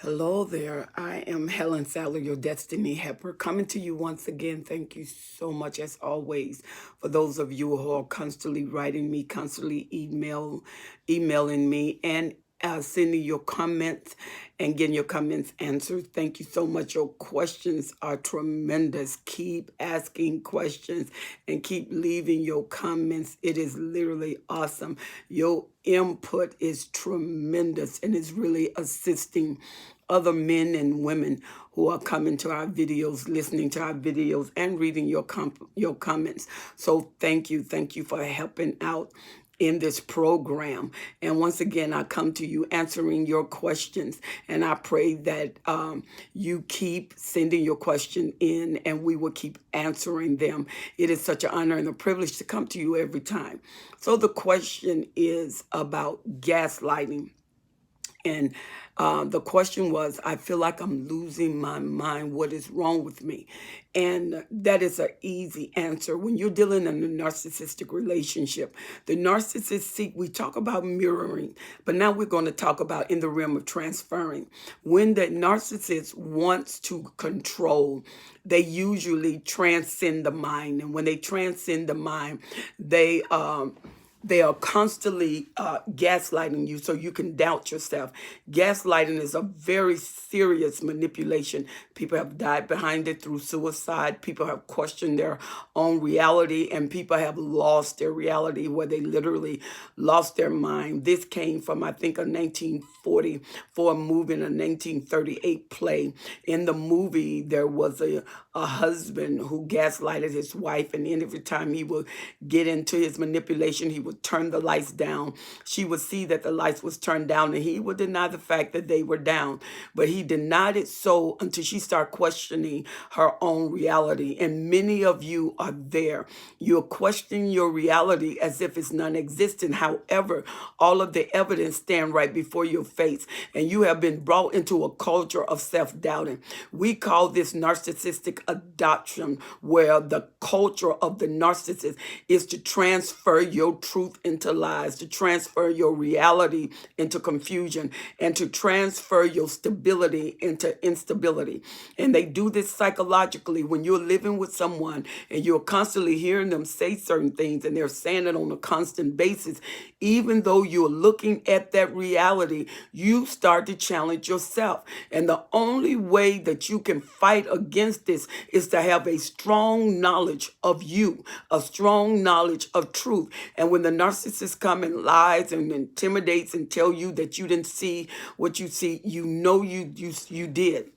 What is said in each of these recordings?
Hello there. I am Helen Sadler, your destiny helper, coming to you once again. Thank you so much, as always, for those of you who are constantly writing me, constantly emailing me, and sending your comments and getting your comments answered. Thank you so much. Your questions are tremendous. Keep asking questions and keep leaving your comments. It is literally awesome. Your input is tremendous and is really assisting other men and women who are coming to our videos, listening to our videos, and reading your comments. So thank you for helping out in this program. And once again, I come to you answering your questions, and I pray that you keep sending your question in, and we will keep answering them. It is such an honor and a privilege to come to you every time. So the question is about gaslighting. And the question was, I feel like I'm losing my mind. What is wrong with me? And that is an easy answer. When you're dealing in a narcissistic relationship, the narcissist seek, we talk about mirroring, but now we're going to talk about in the realm of transferring. When the narcissist wants to control, they usually transcend the mind. And when they transcend the mind, they are constantly gaslighting you so you can doubt yourself. Gaslighting is a very serious manipulation. People have died behind it through suicide. People have questioned their own reality, and people have lost their reality where they literally lost their mind. This came from, I think, a 1944 movie and a 1938 play. In the movie, there was a husband who gaslighted his wife, and every time he would get into his manipulation, he would turn the lights down. She would see that the lights was turned down, and he would deny the fact that they were down. But he denied it so until she started questioning her own reality. And many of you are there. You're questioning your reality as if it's non-existent. However, all of the evidence stand right before your face, and you have been brought into a culture of self-doubting. We call this narcissistic adoption, where the culture of the narcissist is to transfer your truth into lies, to transfer your reality into confusion, and to transfer your stability into instability. And they do this psychologically when you're living with someone and you're constantly hearing them say certain things, and they're saying it on a constant basis. Even though you're looking at that reality, you start to challenge yourself. And the only way that you can fight against this is to have a strong knowledge of you, a strong knowledge of truth. And when the narcissist come and lies and intimidates and tell you that you didn't see what you see, you know you did.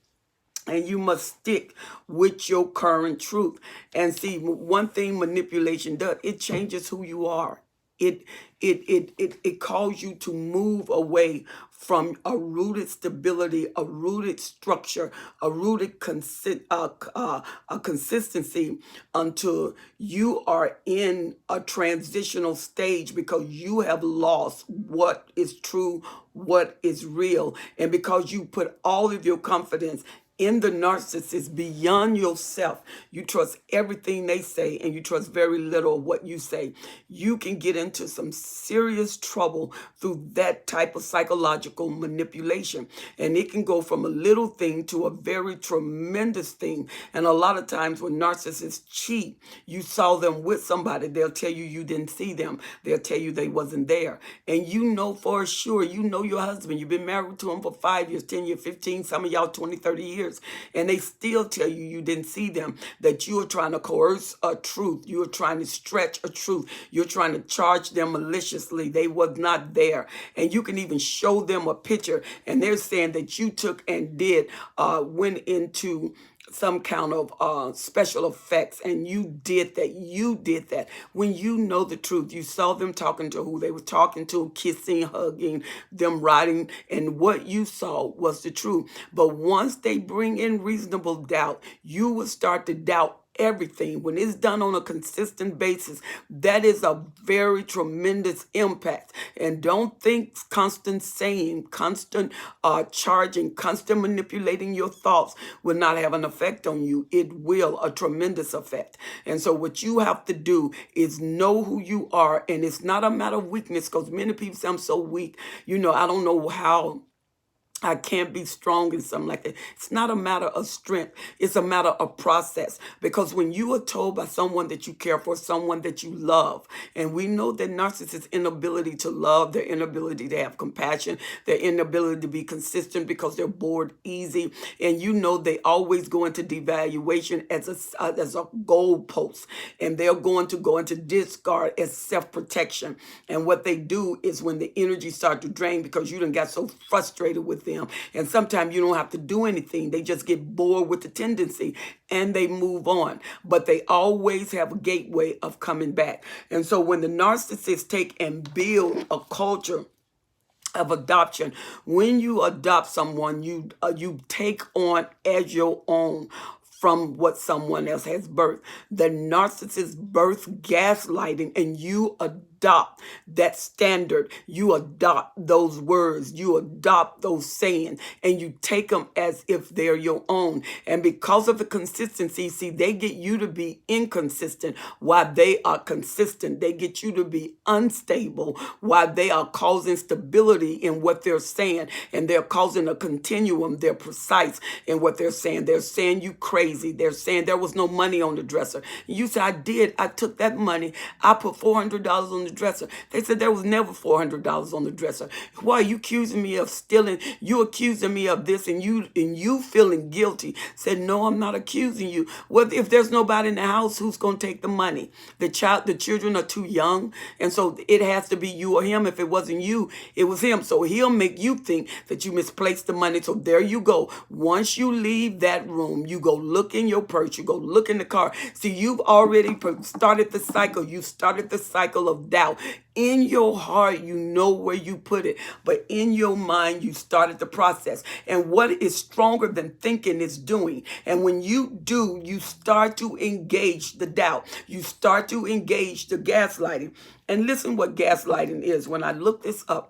And you must stick with your current truth. And see, one thing manipulation does, it changes who you are. It calls you to move away from a rooted stability, a rooted structure, a rooted a consistency, until you are in a transitional stage, because you have lost what is true, what is real, and because you put all of your confidence in the narcissist beyond yourself. You trust everything they say, and you trust very little of what you say. You can get into some serious trouble through that type of psychological manipulation. And it can go from a little thing to a very tremendous thing. And a lot of times when narcissists cheat, you saw them with somebody, they'll tell you you didn't see them. They'll tell you they wasn't there. And you know for sure, you know your husband. You've been married to him for 5 years, 10 years, 15, some of y'all 20, 30 years. And they still tell you you didn't see them, that you are trying to coerce a truth. You are trying to stretch a truth. You're trying to charge them maliciously. They was not there. And you can even show them a picture, and they're saying that you took and went into some kind of special effects, and you did that when you know the truth. You saw them talking to who they were talking to, kissing, hugging, them riding, and what you saw was the truth. But once they bring in reasonable doubt, you will start to doubt everything. When it's done on a consistent basis, that is a very tremendous impact. And don't think constant saying, constant charging, constant manipulating your thoughts will not have an effect on you. It will, a tremendous effect. And so what you have to do is know who you are. And it's not a matter of weakness, because many people say, I'm so weak. I don't know how I can't be strong in something like that. It's not a matter of strength. It's a matter of process. Because when you are told by someone that you care for, someone that you love, and we know that narcissists' inability to love, their inability to have compassion, their inability to be consistent because they're bored easy, and you know they always go into devaluation as a goalpost, and they're going to go into discard as self-protection. And what they do is when the energy starts to drain because you done got so frustrated with them. And sometimes you don't have to do anything. They just get bored with the tendency and they move on. But they always have a gateway of coming back. And so when the narcissists take and build a culture of adoption, when you adopt someone, you take on as your own from what someone else has birthed. The narcissist birth gaslighting, and you adopt that standard. You adopt those words. You adopt those sayings, and you take them as if they're your own. And because of the consistency, see, they get you to be inconsistent while they are consistent. They get you to be unstable while they are causing stability in what they're saying, and they're causing a continuum. They're precise in what they're saying. They're saying you crazy. They're saying there was no money on the dresser. You said, I did. I took that money. I put $400 on the dresser. They said there was never $400 on the dresser. Why are you accusing me of stealing? You accusing me of this, and you feeling guilty. Said, no, I'm not accusing you. Well, if there's nobody in the house, who's going to take the money? The children are too young, and so it has to be you or him. If it wasn't you, it was him. So he'll make you think that you misplaced the money. So there you go. Once you leave that room, you go look in your purse, you go look in the car. See, you've already started the cycle. You started the cycle of doubt. In your heart, you know where you put it, but in your mind, you started the process. And what is stronger than thinking is doing. And when you do, you start to engage the doubt. You start to engage the gaslighting. And listen what gaslighting is. When I looked this up,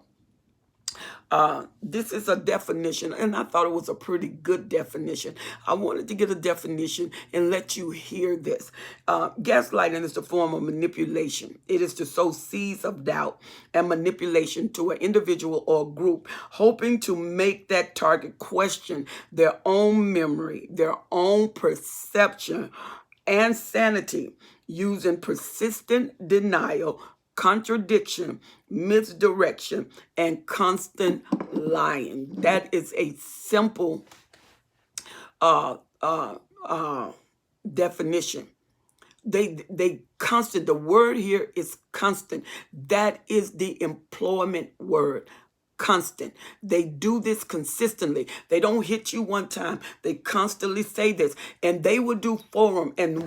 this is a definition, and I thought it was a pretty good definition. I wanted to get a definition and let you hear this. Gaslighting is the form of manipulation. It is to sow seeds of doubt and manipulation to an individual or group, hoping to make that target question their own memory, their own perception, and sanity, using persistent denial, contradiction, misdirection, and constant lying. That is a simple definition. They constant. The word here is constant. That is the employment word. Constant. They do this consistently. They don't hit you one time. They constantly say this, and they will do forum, and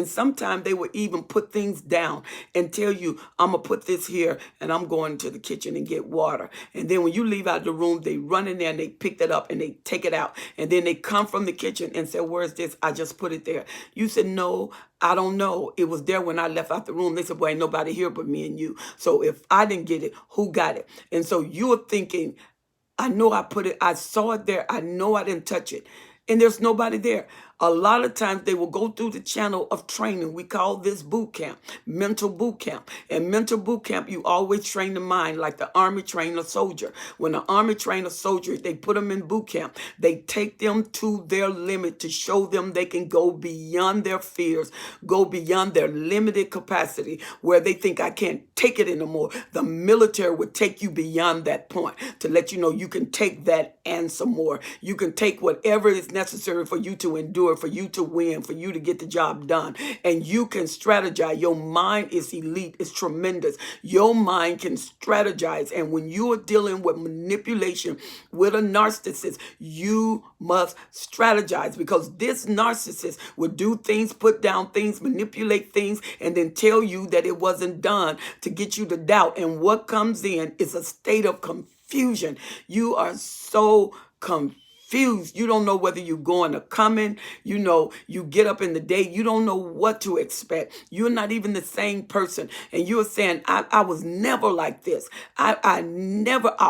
sometimes they will even put things down and tell you, I'm gonna put this here and I'm going to the kitchen and get water. And then when you leave out the room, they run in there and they pick that up and they take it out. And then they come from the kitchen and say, where's this? I just put it there. You said, no, I don't know. It was there when I left out the room. They said, well, ain't nobody here but me and you. So if I didn't get it, who got it? And so you're thinking, I know I put it, I saw it there. I know I didn't touch it. And there's nobody there. A lot of times they will go through the channel of training. We call this boot camp, mental boot camp. And mental boot camp, you always train the mind like the Army train a soldier. When the Army train a soldier, they put them in boot camp. They take them to their limit to show them they can go beyond their fears, go beyond their limited capacity where they think I can't take it anymore. The military would take you beyond that point to let you know you can take that and some more. You can take whatever is necessary for you to endure, for you to win, for you to get the job done. And you can strategize. Your mind is elite. It's tremendous. Your mind can strategize. And when you are dealing with manipulation with a narcissist, you must strategize, because this narcissist will do things, put down things, manipulate things, and then tell you that it wasn't done to get you to doubt. And what comes in is a state of confusion. You are so confused. You don't know whether you're going or coming. You know, you get up in the day, you don't know what to expect. You're not even the same person. And you're saying, I was never like this. I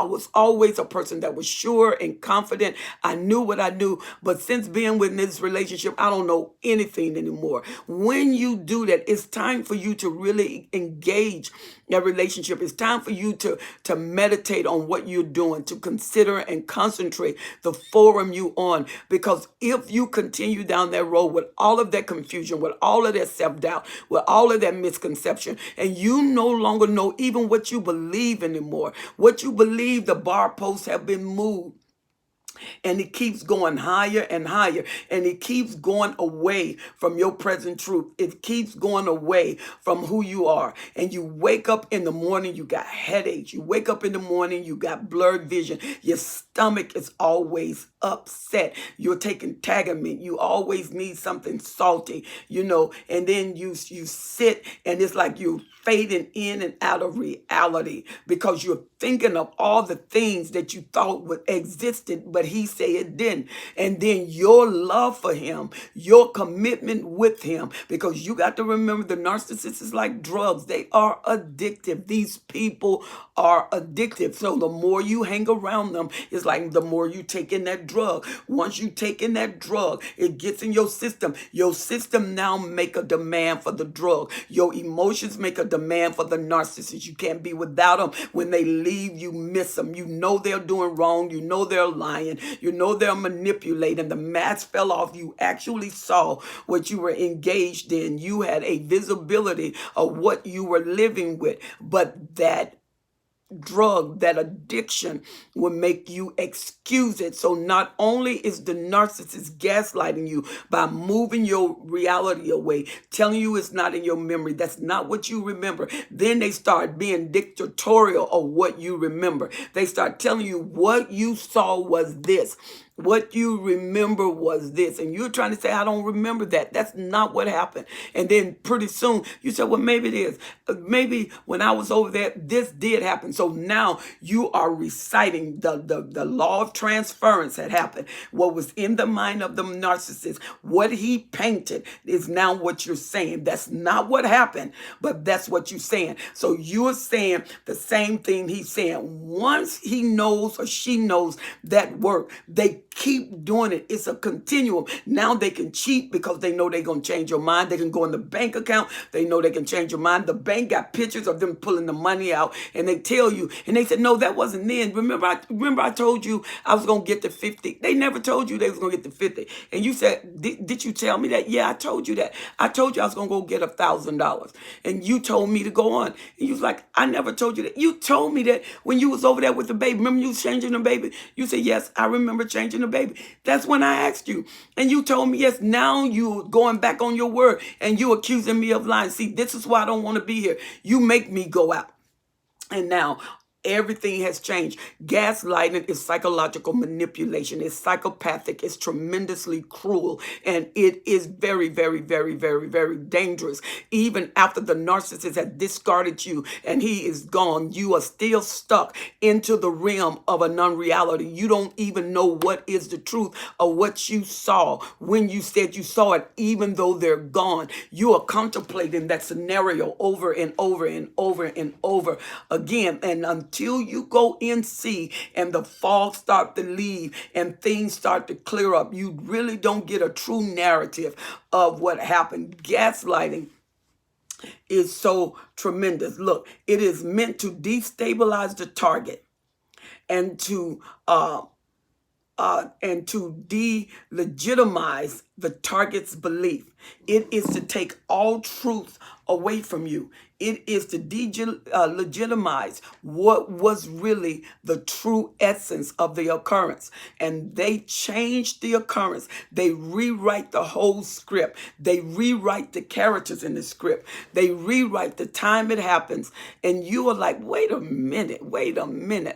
was always a person that was sure and confident. I knew what I knew. But since being within this relationship, I don't know anything anymore. When you do that, it's time for you to really engage that relationship. It's time for you to meditate on what you're doing, to consider and concentrate the forum you on. Because if you continue down that road with all of that confusion, with all of that self-doubt, with all of that misconception, and you no longer know even what you believe anymore, what you believe, the bar posts have been moved, and it keeps going higher and higher, and it keeps going away from your present truth. It keeps going away from who you are. And you wake up in the morning, you got headaches. You wake up in the morning, you got blurred vision. Your stomach is always upset. You're taking Tagamet. You always need something salty, and then you sit, and it's like you fading in and out of reality because you're thinking of all the things that you thought would existed, but he said it didn't. And then your love for him, your commitment with him, because you got to remember the narcissist is like drugs. They are addictive. These people are addictive. So the more you hang around them, it's like the more you take in that drug. Once you take in that drug, it gets in your system. Your system now make a demand for the drug. Your emotions make a demand for the narcissist. You can't be without them. When they leave, you miss them. You know they're doing wrong. You know they're lying. You know they're manipulating. The mask fell off. You actually saw what you were engaged in. You had a visibility of what you were living with. But that drug, that addiction will make you excuse it. So not only is the narcissist gaslighting you by moving your reality away, telling you it's not in your memory, that's not what you remember, then they start being dictatorial of what you remember. They start telling you what you saw was this. What you remember was this. And you're trying to say, I don't remember that. That's not what happened. And then pretty soon you said, well, maybe it is. Maybe when I was over there, this did happen. So now you are reciting the law of transference had happened. What was in the mind of the narcissist, what he painted is now what you're saying. That's not what happened, but that's what you're saying. So you're saying the same thing he's saying. Once he knows or she knows that work, they keep doing it. It's a continuum. Now they can cheat because they know they're going to change your mind. They can go in the bank account. They know they can change your mind. The bank got pictures of them pulling the money out, and they tell you, and they said, no, that wasn't then. Remember I told you I was going to get the 50. They never told you they was going to get the 50. And you said, did you tell me that? Yeah, I told you that. I told you I was going to go get $1,000. And you told me to go on. And you was like, I never told you that. You told me that when you was over there with the baby. Remember you was changing the baby? You said, yes, I remember changing the baby. That's when I asked you. And you told me, yes, now you going back on your word and you accusing me of lying. See, this is why I don't want to be here. You make me go out. And now everything has changed. Gaslighting is psychological manipulation. It's psychopathic. It's tremendously cruel. And it is very, very, very, very, very dangerous. Even after the narcissist has discarded you and he is gone, you are still stuck into the realm of a non-reality. You don't even know what is the truth of what you saw when you said you saw it, even though they're gone. You are contemplating that scenario over and over and over and over again. And until you go in see and the fog start to leave and things start to clear up, you really don't get a true narrative of what happened. Gaslighting is so tremendous. Look, it is meant to destabilize the target and to delegitimize the target's belief. It is to take all truth away from you. It is to legitimize what was really the true essence of the occurrence. And they change the occurrence. They rewrite the whole script. They rewrite the characters in the script. They rewrite the time it happens. And you are like, wait a minute.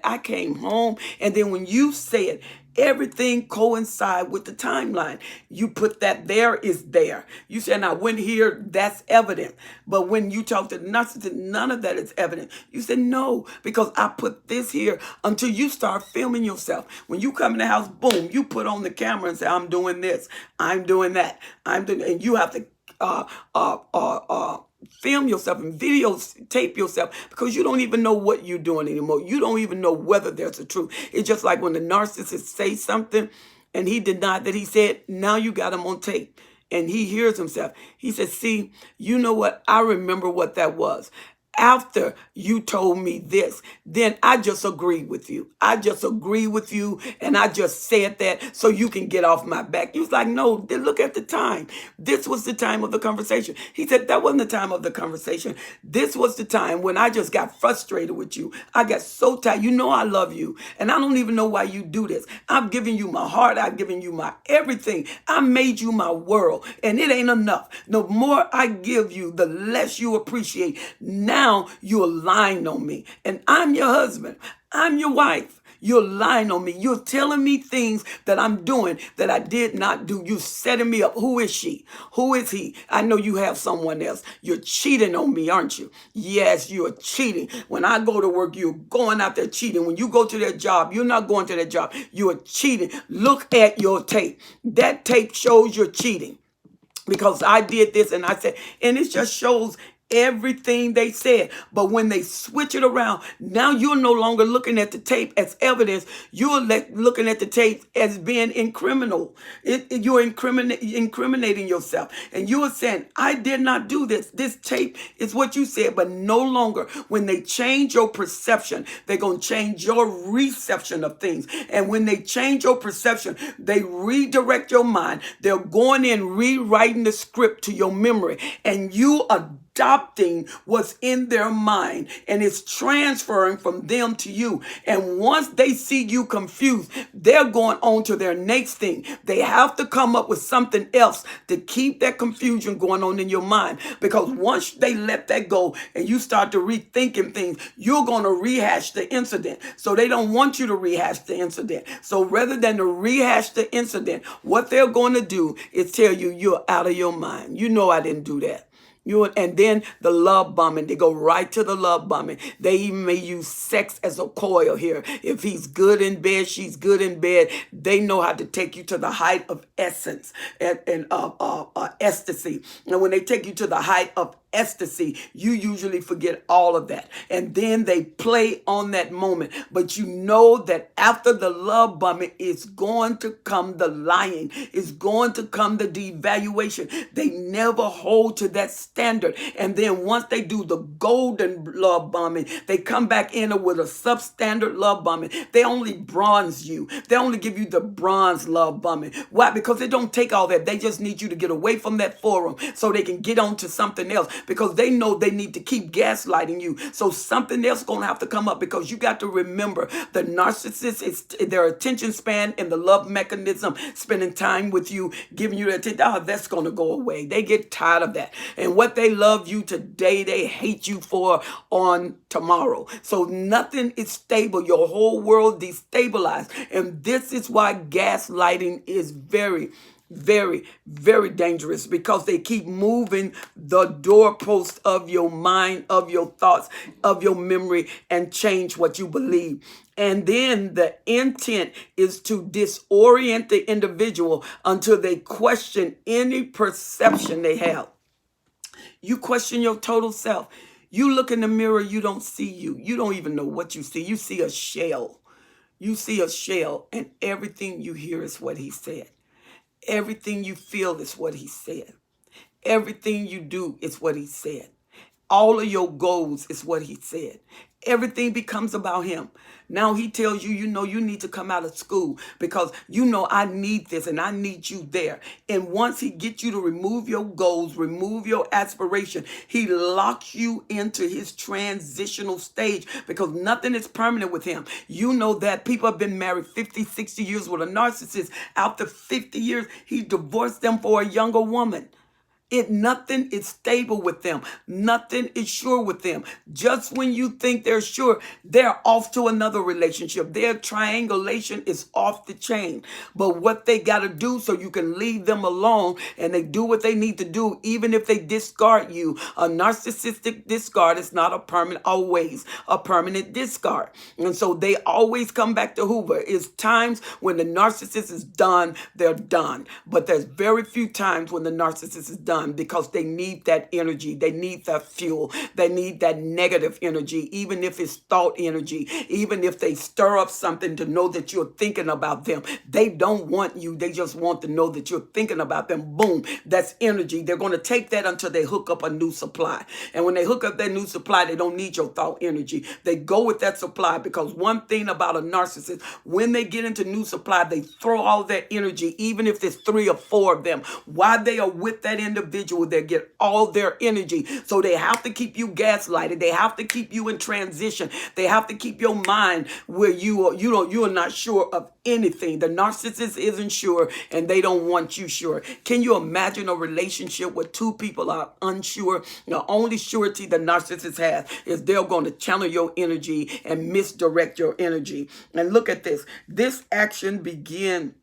I came home. And then when you say it, everything coincide with the timeline. You put that there is there. You said, I went here, that's evident. But when you talk to the narcissist, none of that is evident. You said, no, because I put this here until you start filming yourself. When you come in the house, boom, you put on the camera and say, I'm doing this, I'm doing that, and you have to film yourself and tape yourself because you don't even know what you're doing anymore. You don't even know whether there's a truth. It's just like when the narcissist says something and he denied that he said, now you got him on tape and he hears himself. He says, see, you know what? I remember what that was. after you told me this, then I just agree with you. I just agree with you, and I just said that so you can get off my back. He was like, no, look at the time. This was the time of the conversation. He said, that wasn't the time of the conversation. This was the time when I just got frustrated with you. I got so tired. You know I love you, and I don't even know why you do this. I've given you my heart. I've given you my everything. I made you my world, and it ain't enough. The more I give you, the less you appreciate. Now you're lying on me, and I'm your husband. I'm your wife. You're lying on me. You're telling me things that I'm doing that I did not do. You're setting me up. Who is she? Who is he? I know you have someone else. You're cheating on me, aren't you? Yes, you're cheating. When I go to work, you're going out there cheating. When you go to that job, you're not going to that job. You're cheating. Look at your tape. That tape shows you're cheating, because I did this and I said, and it just shows everything they said. But when they switch it around, now you're no longer looking at the tape as evidence. You're looking at the tape as being incriminal. You're incriminating yourself. And you are saying, I did not do this. This tape is what you said. But no longer, when they change your perception, they're going to change your reception of things. And when they change your perception, they redirect your mind. They're going in, rewriting the script to your memory. And you adopting what's in their mind, and it's transferring from them to you. And once they see you confused, they're going on to their next thing. They have to come up with something else to keep that confusion going on in your mind, because once they let that go and you start to rethinking things, you're going to rehash the incident. So they don't want you to rehash the incident. So rather than to rehash the incident, what they're going to do is tell you you're out of your mind. You know I didn't do that. And then the love bombing, they go right to the love bombing. They even may use sex as a coil here. If he's good in bed, she's good in bed. They know how to take you to the height of essence and ecstasy. And when they take you to the height of ecstasy, you usually forget all of that. And then they play on that moment. But you know that after the love bombing is going to come the lying, is going to come the devaluation. They never hold to that standard. And then once they do the golden love bombing, they come back in with a substandard love bombing. They only bronze you. They only give you the bronze love bombing. Why? Because they don't take all that. They just need you to get away from that forum so they can get on to something else, because they know they need to keep gaslighting you. So something else going to have to come up, because you got to remember the narcissist is their attention span and the love mechanism, spending time with you, giving you attention. Oh, that's going to go away. They get tired of that. And what they love you today, they hate you for on tomorrow. So nothing is stable. Your whole world destabilized. And this is why gaslighting is very, very dangerous, because they keep moving the doorpost of your mind, of your thoughts, of your memory, and change what you believe. And then the intent is to disorient the individual until they question any perception they have. You question your total self. You look in the mirror, you don't see you. You don't even know what you see. You see a shell. You see a shell, and everything you hear is what he said. Everything you feel is what he said. Everything you do is what he said. All of your goals is what he said. Everything becomes about him. Now he tells you, you need to come out of school because I need this and I need you there. And once he gets you to remove your goals, remove your aspiration, he locks you into his transitional stage, because nothing is permanent with him. You know that people have been married 50, 60 years with a narcissist. After 50 years, he divorced them for a younger woman. Nothing is stable with them. Nothing is sure with them. Just when you think they're sure, they're off to another relationship. Their triangulation is off the chain. But what they got to do so you can leave them alone, and they do what they need to do, even if they discard you. A narcissistic discard is not always a permanent discard. And so they always come back to Hoover. It's times when the narcissist is done, they're done. But there's very few times when the narcissist is done done because they need that energy. They need that fuel. They need that negative energy, even if it's thought energy, even if they stir up something to know that you're thinking about them. They don't want you. They just want to know that you're thinking about them. Boom. That's energy. They're going to take that until they hook up a new supply. And when they hook up that new supply, they don't need your thought energy. They go with that supply, because one thing about a narcissist, when they get into new supply, they throw all their energy, even if there's 3 or 4 of them. While they are with that individual, they get all their energy. So they have to keep you gaslighted. They have to keep you in transition. They have to keep your mind where you are not sure of anything. The narcissist isn't sure, and they don't want you sure. Can you imagine a relationship where 2 people are unsure? The only surety the narcissist has is they're going to channel your energy and misdirect your energy. And look at this. This action begins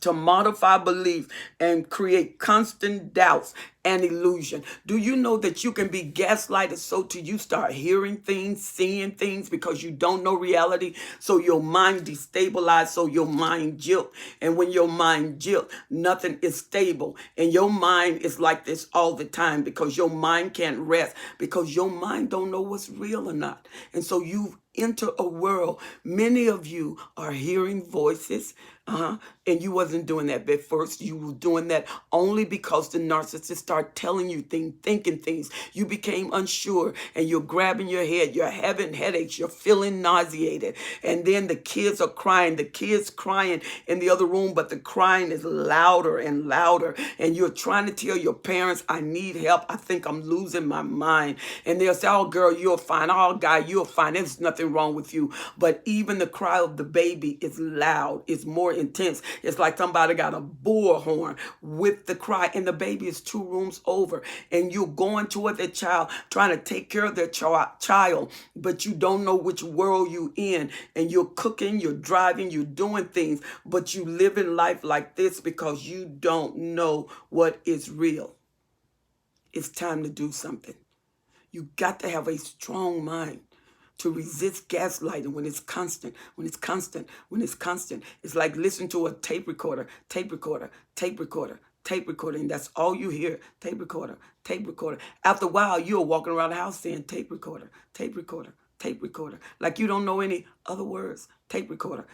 to modify belief and create constant doubts and illusion. Do you know that you can be gaslighted so till you start hearing things, seeing things, because you don't know reality? So your mind destabilized, so your mind jilt. And when your mind jilt, nothing is stable. And your mind is like this all the time, because your mind can't rest, because your mind don't know what's real or not. And so you enter a world. Many of you are hearing voices, and you wasn't doing that at first. You were doing that only because the narcissist started telling you things, thinking things. You became unsure, and you're grabbing your head. You're having headaches. You're feeling nauseated. And then the kids are crying. The kids crying in the other room, but the crying is louder and louder. And you're trying to tell your parents, I need help. I think I'm losing my mind. And they'll say, oh, girl, you're fine. Oh, guy, you're fine. There's nothing wrong with you. But even the cry of the baby is loud. It's more intense. It's like somebody got a bullhorn with the cry, and the baby is 2 rooms over, and you're going toward that child, trying to take care of that child, but you don't know which world you in, and you're cooking, you're driving, you're doing things, but you live in life like this because you don't know what is real. It's time to do something. You got to have a strong mind to resist gaslighting when it's constant, when it's constant, when it's constant. It's like listening to a tape recorder, tape recorder, tape recorder, tape recorder, and that's all you hear, tape recorder, tape recorder. After a while, you're walking around the house saying tape recorder, tape recorder, tape recorder, like you don't know any other words. Tape recorder,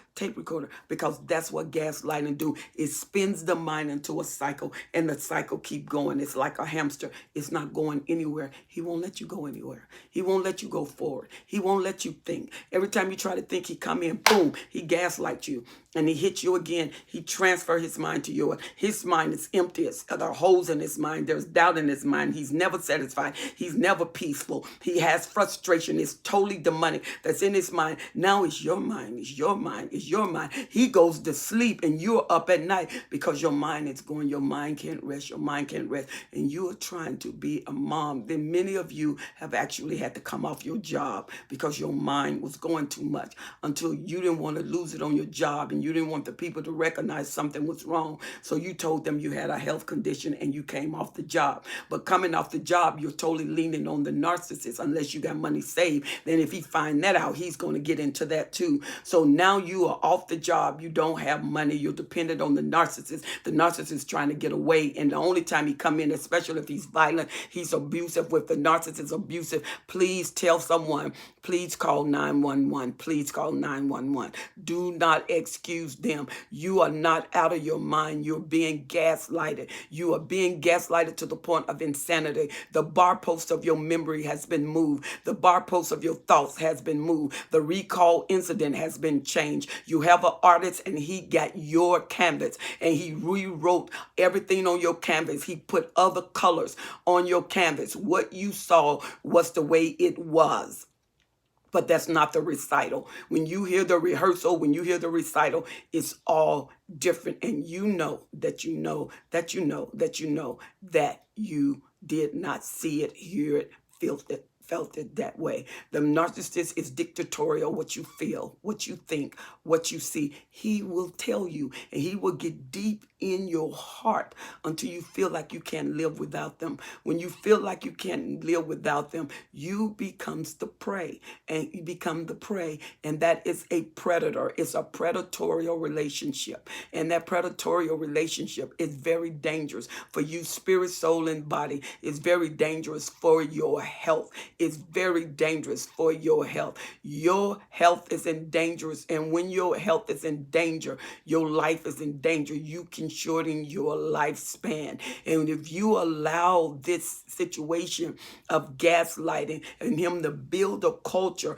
because that's what gaslighting do. It spins the mind into a cycle, and the cycle keep going. It's like a hamster. It's not going anywhere. He won't let you go anywhere. He won't let you go forward. He won't let you think. Every time you try to think, he come in, boom, he gaslights you, and he hits you again. He transfer his mind to yours. His mind is empty. There are holes in his mind. There's doubt in his mind. He's never satisfied. He's never peaceful. He has frustration. It's totally demonic that's in his mind. Now it's your mind. It's your mind. It's your mind. He goes to sleep, and you're up at night because your mind is going. Your mind can't rest. Your mind can't rest. And you're trying to be a mom. Then many of you have actually had to come off your job because your mind was going too much, until you didn't want to lose it on your job, and you didn't want the people to recognize something was wrong. So you told them you had a health condition, and you came off the job. But coming off the job, you're totally leaning on the narcissist. Unless you got money saved, then if he find that out, he's going to get into that too. So now you are off the job. You don't have money. You're dependent on the narcissist. The narcissist is trying to get away. And the only time he come in, especially if he's violent, he's abusive. With the narcissist abusive, please tell someone. Please call 911. Please call 911. Do not excuse them. You are not out of your mind. You're being gaslighted. You are being gaslighted to the point of insanity. The bar post of your memory has been moved. The bar post of your thoughts has been moved. The recall incident has been changed. You have an artist, and he got your canvas, and he rewrote everything on your canvas. He put other colors on your canvas. What you saw was the way it was. But that's not the recital. When you hear the rehearsal, when you hear the recital, it's all different. And you know that you know that you know that you know that you did not see it, hear it, felt it that way. The narcissist is dictatorial. What you feel, what you think, what you see, he will tell you, and he will get deep in your heart until you feel like you can't live without them. When you feel like you can't live without them, you becomes the prey, and you become the prey, and that is a predator. It's a predatorial relationship, and that predatorial relationship is very dangerous for you, spirit, soul, and body. It's very dangerous for your health. It's very dangerous for your health. Your health is in danger, and when your health is in danger, your life is in danger. You can shorten your lifespan. And if you allow this situation of gaslighting and him to build a culture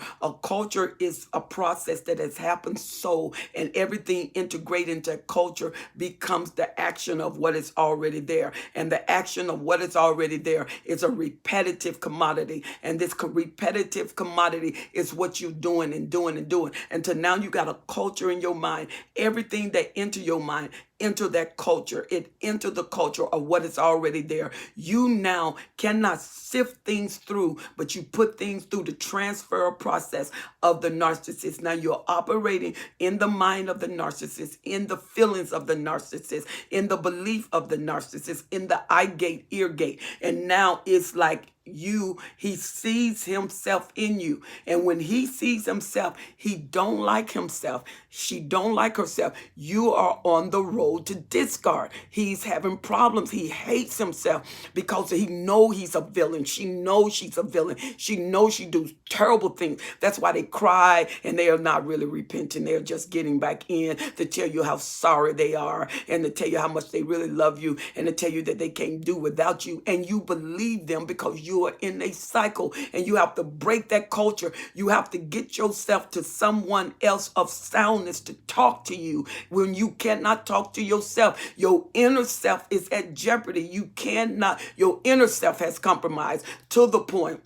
is a process that has happened, so, and everything integrated into culture becomes the action of what is already there. And the action of what is already there is a repetitive commodity. And this repetitive commodity is what you're doing and doing and doing until now you got a culture in your mind. Everything that enter your mind, enter that culture. It enter the culture of what is already there. You now cannot sift things through, but you put things through the transfer process of the narcissist. Now you're operating in the mind of the narcissist, in the feelings of the narcissist, in the belief of the narcissist, in the eye gate, ear gate. And now it's like he sees himself in you. And when he sees himself, he don't like himself. She don't like herself. You are on the road to discard. He's having problems. He hates himself because he know he's a villain. She knows she's a villain. She knows she does terrible things. That's why they cry, and they are not really repenting. They're just getting back in to tell you how sorry they are, and to tell you how much they really love you, and to tell you that they can't do without you. And you believe them because you are in a cycle, and you have to break that culture. You have to get yourself to someone else of soundness to talk to you. When you cannot talk to yourself, your inner self is at jeopardy. Your inner self has compromised to the point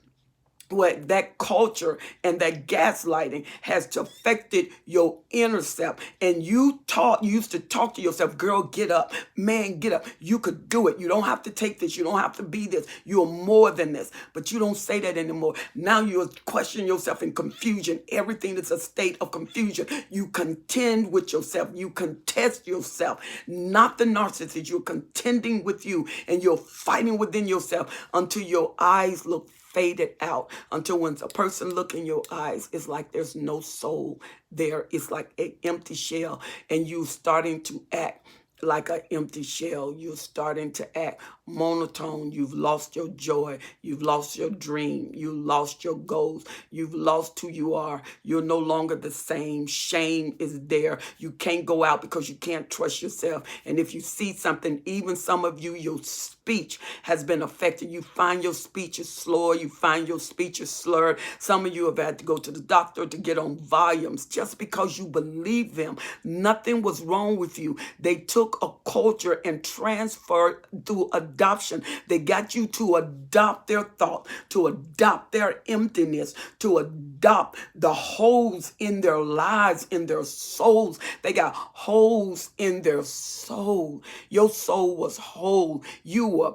what that culture and that gaslighting has affected your inner self. And you used to talk to yourself, girl, get up, man, get up. You could do it. You don't have to take this. You don't have to be this. You're more than this. But you don't say that anymore. Now you're questioning yourself in confusion. Everything is a state of confusion. You contend with yourself. You contest yourself. Not the narcissist. You're contending with you, and you're fighting within yourself until your eyes look faded out, until when a person look in your eyes, it's like there's no soul there. It's like an empty shell, and you starting to act like an empty shell. You're starting to act monotone. You've lost your joy. You've lost your dream. You lost your goals. You've lost who you are. You're no longer the same. Shame is there. You can't go out because you can't trust yourself. And if you see something, even some of you, your speech has been affected. You find your speech is slower. You find your speech is slurred. Some of you have had to go to the doctor to get on volumes just because you believe them. Nothing was wrong with you. They took a culture and transferred through adoption. They got you to adopt their thought, to adopt their emptiness, to adopt the holes in their lives, in their souls. They got holes in their soul. Your soul was whole. You were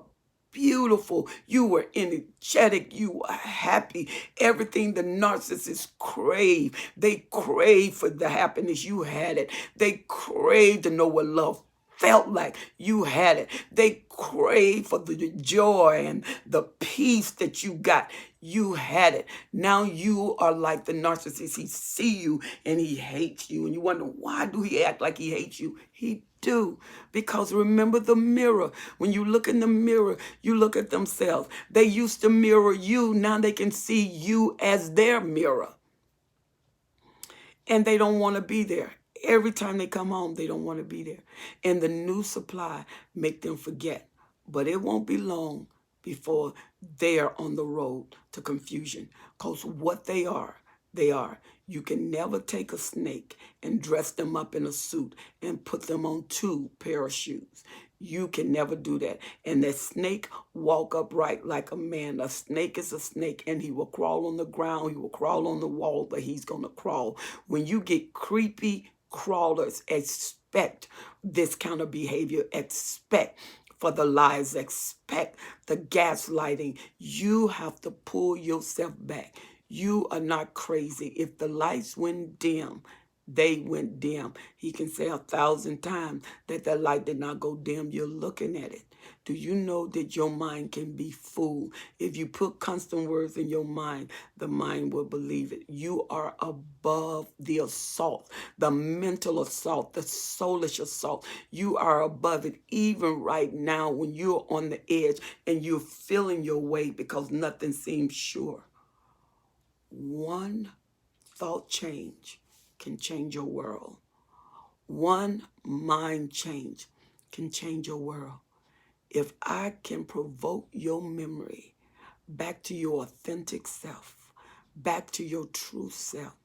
beautiful. You were energetic. You were happy. Everything the narcissists crave. They crave for the happiness. You had it. They crave to know what love felt like. You had it. They crave for the joy and the peace that you got. You had it. Now you are like the narcissist. He see you and he hates you. And you wonder, why do he act like he hates you? He do. Because remember the mirror. When you look in the mirror, you look at themselves. They used to mirror you. Now they can see you as their mirror. And they don't want to be there. Every time they come home, they don't want to be there. And the new supply make them forget. But it won't be long before they're on the road to confusion. Because what they are, you can never take a snake and dress them up in a suit and put them on 2 pair of shoes. You can never do that. And that snake walk upright like a man. A snake is a snake, and he will crawl on the ground. He will crawl on the wall, but he's going to crawl. When you get creepy crawlers, expect this kind of behavior. Expect for the lies. Expect the gaslighting. You have to pull yourself back. You are not crazy. If the lights went dim, they went dim. He can say 1,000 times that the light did not go dim. You're looking at it. Do you know that your mind can be fooled? If you put constant words in your mind, the mind will believe it. You are above the assault, the mental assault, the soulish assault. You are above it even right now when you're on the edge and you're feeling your way because nothing seems sure. One thought change can change your world. One mind change can change your world. If I can provoke your memory back to your authentic self, back to your true self,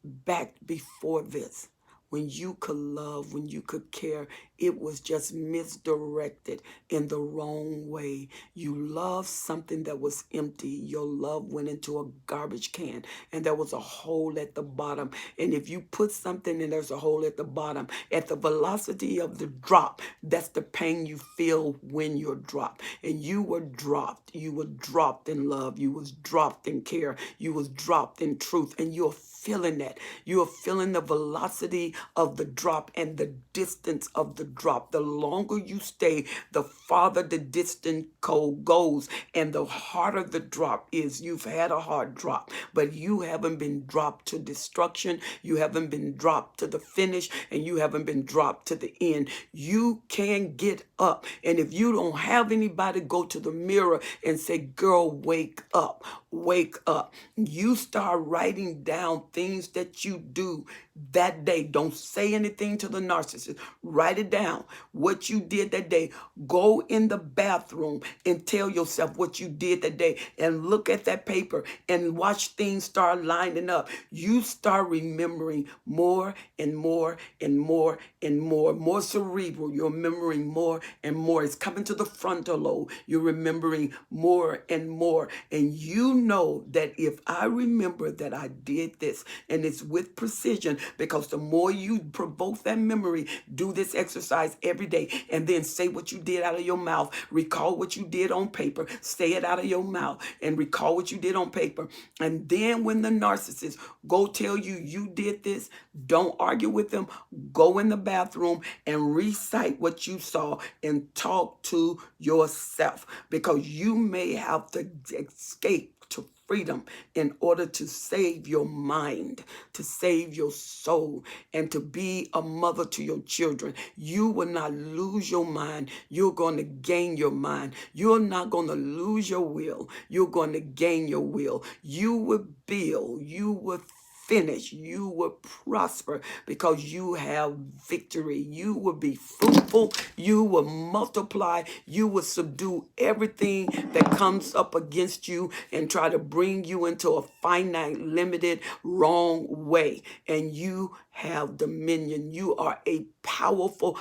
back before this, when you could love, when you could care, it was just misdirected in the wrong way. You loved something that was empty. Your love went into a garbage can and there was a hole at the bottom. And if you put something and there's a hole at the bottom, at the velocity of the drop, that's the pain you feel when you're dropped. And you were dropped. You were dropped in love. You was dropped in care. You was dropped in truth. And you're feeling that. You are feeling the velocity of the drop and the distance of the drop. The longer you stay, the farther the distance goes and the harder the drop is. You've had a hard drop, but you haven't been dropped to destruction. You haven't been dropped to the finish, and you haven't been dropped to the end. You can get up. And if you don't have anybody, go to the mirror and say, girl, wake up. Wake up. You start writing down things that you do that day. Don't say anything to the narcissist. Write it down. What you did that day. Go in the bathroom and tell yourself what you did that day and look at that paper and watch things start lining up. You start remembering more and more and more and more cerebral. You're remembering more and more. It's coming to the frontal lobe. You're remembering more and more. And you know that if I remember that I did this, and it's with precision, because the more you provoke that memory, do this exercise every day, and then say what you did out of your mouth. Recall what you did on paper. Say it out of your mouth and recall what you did on paper. And then when the narcissist go tell you you did this, don't argue with them. Go in the bathroom and recite what you saw and talk to yourself, because you may have to escape to freedom in order to save your mind, to save your soul, and to be a mother to your children. You will not lose your mind. You're going to gain your mind. You're not going to lose your will. You're going to gain your will. You will build. You will finish. You will prosper because you have victory. You will be fruitful. You will multiply. You will subdue everything that comes up against you and try to bring you into a finite, limited, wrong way. And you have dominion. You are a powerful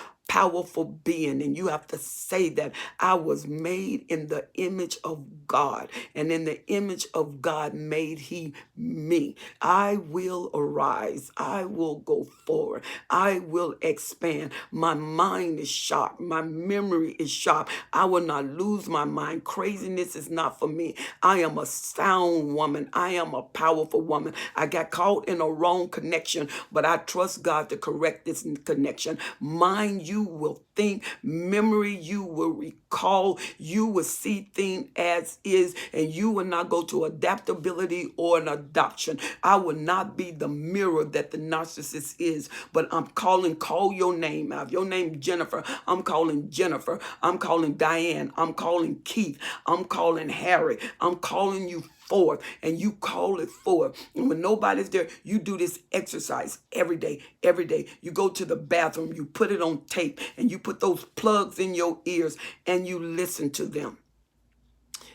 being, and you have to say that I was made in the image of God, and in the image of God made he me. I will arise. I will go forward. I will expand. My mind is sharp. My memory is sharp. I will not lose my mind. Craziness is not for me. I am a sound woman. I am a powerful woman. I got caught in a wrong connection, but I trust God to correct this connection. Mind, you will think. Memory, you will recall. You will see things as is, and you will not go to adaptability or an adoption. I will not be the mirror that the narcissist is, but I'm call your name out. If your name Jennifer, I'm calling Jennifer. I'm calling Diane. I'm calling Keith. I'm calling Harry. I'm calling you forth, and you call it forth. And when nobody's there, you do this exercise every day. Every day you go to the bathroom, you put it on tape, and you put those plugs in your ears and you listen to them.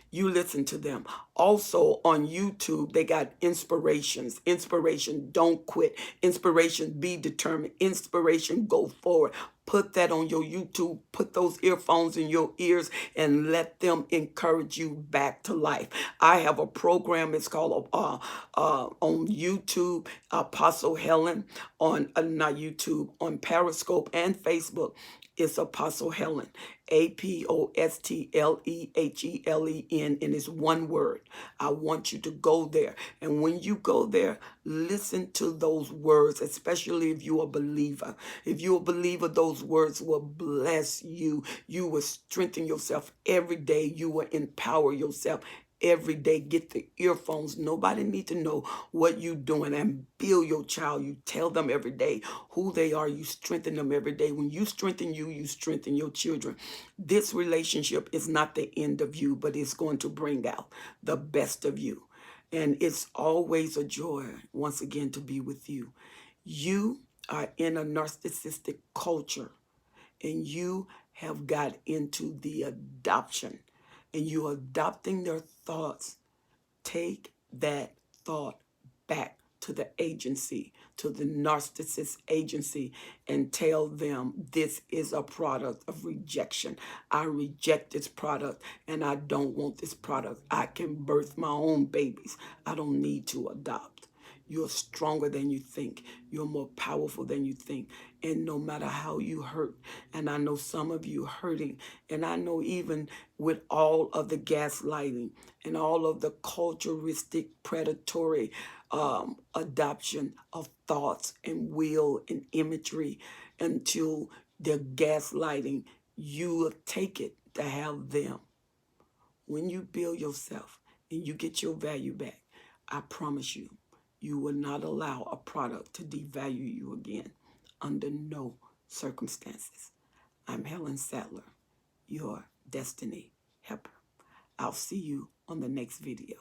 You listen to them. Also on YouTube, they got inspirations. Inspiration, don't quit. Inspiration, be determined. Inspiration, go forward. Put that on your YouTube. Put those earphones in your ears and let them encourage you back to life. I have a program. It's called on YouTube, Apostle Helen. on not YouTube, on Periscope and Facebook. It's Apostle Helen, APOSTLEHELEN, and it's one word. I want you to go there. And when you go there, listen to those words, especially if you're a believer. If you're a believer, those words will bless you. You will strengthen yourself every day. You will empower yourself every day. Get the earphones. Nobody need to know what you're doing, and build your child. You tell them every day who they are. You strengthen them every day. When you strengthen you, you strengthen your children. This relationship is not the end of you, but it's going to bring out the best of you. And it's always a joy, once again, to be with you. You are in a narcissistic culture, and you have got into the adoption, and you're adopting their thoughts. Take that thought back to the agency, to the narcissist agency, and tell them this is a product of rejection. I reject this product, and I don't want this product. I can birth my own babies. I don't need to adopt. You're stronger than you think. You're more powerful than you think. And no matter how you hurt, and I know some of you hurting, and I know even with all of the gaslighting and all of the culturistic, predatory adoption of thoughts and will and imagery, until they're gaslighting, you will take it to have them. When you build yourself and you get your value back, I promise you, you will not allow a product to devalue you again, under no circumstances. I'm Helen Sattler, your destiny helper. I'll see you on the next video.